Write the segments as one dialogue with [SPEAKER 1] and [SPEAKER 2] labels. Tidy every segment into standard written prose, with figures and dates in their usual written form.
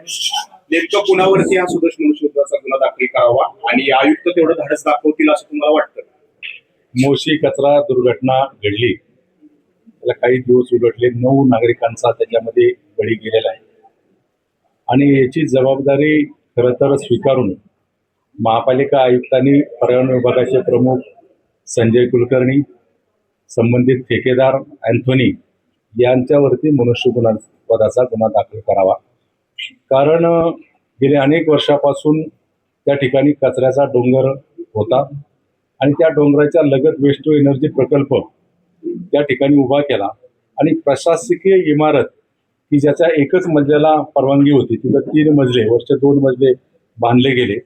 [SPEAKER 1] नेमकं कुणावरती हा सुदेश मनुष्यवधाचा गुन्हा दाखल करावा आणि आयुक्त तेवढं धाडस दाखवतील असं तुम्हाला वाटतं?
[SPEAKER 2] मोशी कचरा दुर्घटना घडली, त्याला काही दिवस उलटले, 9 नागरिकांचा त्याच्यामध्ये बळी गेलेला आहे आणि याची जबाबदारी खरं तर स्वीकारून महापालिका आयुक्तांनी, पर्यावरण विभागाचे प्रमुख संजय कुलकर्णी, संबंधित ठेकेदार अँथोनी यांच्यावरती मनुष्यवधाचा गुन्हा दाखल करावा. कारण गेले अनेक वर्षापासून त्या ठिकाणी कचऱ्याचा डोंगर होता आणि त्या डोंगराच्या लगत वेस्ट टू एनर्जी प्रकल्प त्या ठिकाणी उभा केला आणि प्रशासकीय इमारत की ज्याच्या एकच मजल्याला परवानगी होती तिथं 3 मजले, वरचे 2 मजले बांधले गेले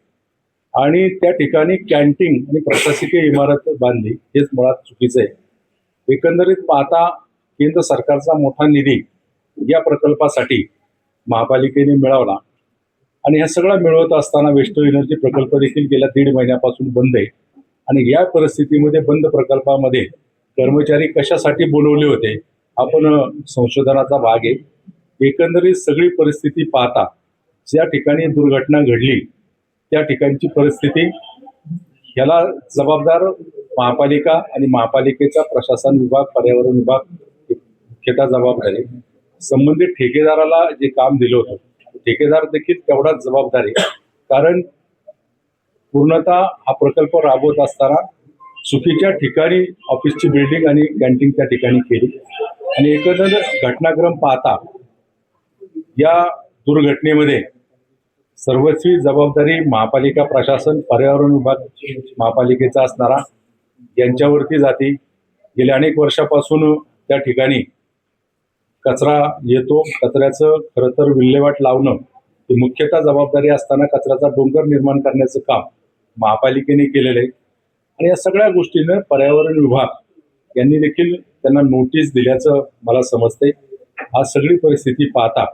[SPEAKER 2] आणि त्या ठिकाणी कॅन्टीन आणि प्रशासकीय इमारत बांधली. हेच मुळात चुकीचं आहे. एकंदरीत पाहता केंद्र सरकारचा मोठा निधी या प्रकल्पासाठी महापालिकेने मिळवला आणि हे सगळं मिळवत असताना वेस्ट टू एनर्जी प्रकल्प देखील गेल्या 1.5 महिन्यापासून बंद आहे आणि या परिस्थितीमध्ये बंद प्रकल्पामध्ये कर्मचारी कशासाठी बोलवले होते हा पण संशोधनाचा भाग आहे. एकंदरीत सगळी परिस्थिती पाहता ज्या ठिकाणी दुर्घटना घडली त्या ठिकाणची परिस्थिती याला जबाबदार महापालिका आणि महापालिकेचा प्रशासन विभाग, पर्यावरण विभाग मुख्यतः जबाबदार आहे. संबंधित ठेकेदाराला जे काम दिलं होतं ठेकेदार देखील तेवढाच जबाबदार आहे. कारण पूर्णतः हा प्रकल्प राबवत असताना चुकीच्या ठिकाणी ऑफिसची बिल्डिंग आणि कॅन्टीन त्या ठिकाणी केली आणि एकंदर घटनाक्रम पाहता या दुर्घटनेमध्ये सर्वस्वी जबाबदारी महापालिका प्रशासन, पर्यावरण विभाग महापालिकेचा असणारा यांच्यावरती जाते. गेल्या अनेक वर्षापासून त्या ठिकाणी कचरा येतो. कचऱ्याचं खरं तर विल्हेवाट लावणं ही मुख्यतः जबाबदारी असताना कचऱ्याचा डोंगर निर्माण करण्याचं काम महापालिकेने केलेलं आहे आणि या सगळ्या गोष्टीनं पर्यावरण विभाग यांनी देखील त्यांना नोटीस दिल्याचं मला समजते. आज सगळी परिस्थिती पाहता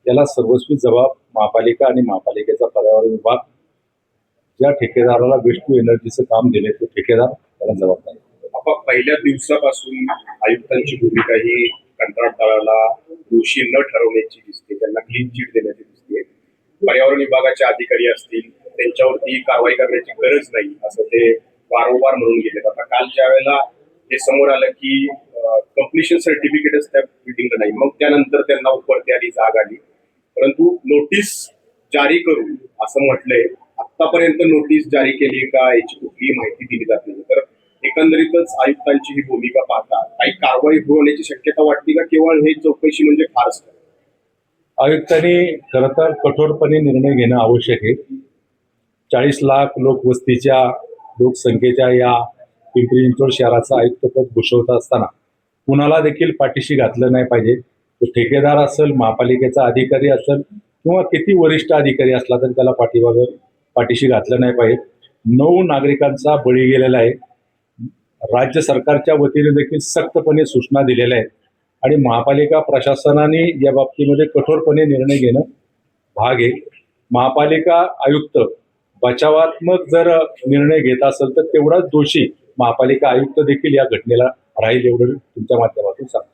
[SPEAKER 2] याला सर्वस्वी जबाब महापालिका आणि महापालिकेचा पर्यावरण विभाग. ज्या ठेकेदाराला वेस्ट टू एनर्जीचं काम दिले तो ठेकेदार त्याला जबाबदार आहे.
[SPEAKER 1] आपण पहिल्या दिवसापासून आयुक्तांची भूमिका ही कंत्राटदाराला दोषी न ठरवण्याची दिसते, त्यांना क्लीन चिट देण्याची दिसते. पर्यावरण विभागाचे अधिकारी असतील त्यांच्यावरती कारवाई करण्याची गरज नाही असं ते वारंवार म्हणून गेले. आता काल ज्या वेळेला हे समोर आलं की कंप्लिशन सर्टिफिकेटच त्या बिल्डिंगला नाही, मग त्यानंतर त्यांना उपरती आली, जाग आली, परंतु नोटीस जारी करू असं म्हटलंय. आतापर्यंत नोटीस जारी केली का याची कुठलीही माहिती दिली जात नाही. तर एकंदरीतच आयुक्तांची ही भूमिका पाहता काही कारवाई होण्याची शक्यता वाटते का केवळ हे चौकशी म्हणजे फारच?
[SPEAKER 2] आयुक्तांनी खरं तर कठोरपणे निर्णय घेणं आवश्यक आहे. 40 लाख लोकवस्तीच्या लोकसंख्येच्या या पिंपरी चिंचवड शहराचं आयुक्तपद भूषवत असताना कुणाला देखील पाठीशी घातलं नाही पाहिजे. तो ठेकेदार असेल, महापालिकेचा अधिकारी असेल किंवा किती वरिष्ठ अधिकारी असला तरी त्याला पाठीशी घातलं नाही पाहिजे. 9 नागरिकांचा बळी गेलेला आहे. राज्य सरकारच्या वतीने देखील सक्तपणे सूचना दिलेल्या आहेत आणि महापालिका प्रशासनाने या बाबतीमध्ये कठोरपणे निर्णय घेणं भाग आहे. महापालिका आयुक्त बचावात्मक जर निर्णय घेत असेल तर तेवढाच दोषी महापालिका आयुक्त देखील या घटनेला राहील एवढं तुमच्या माध्यमातून सांगतो.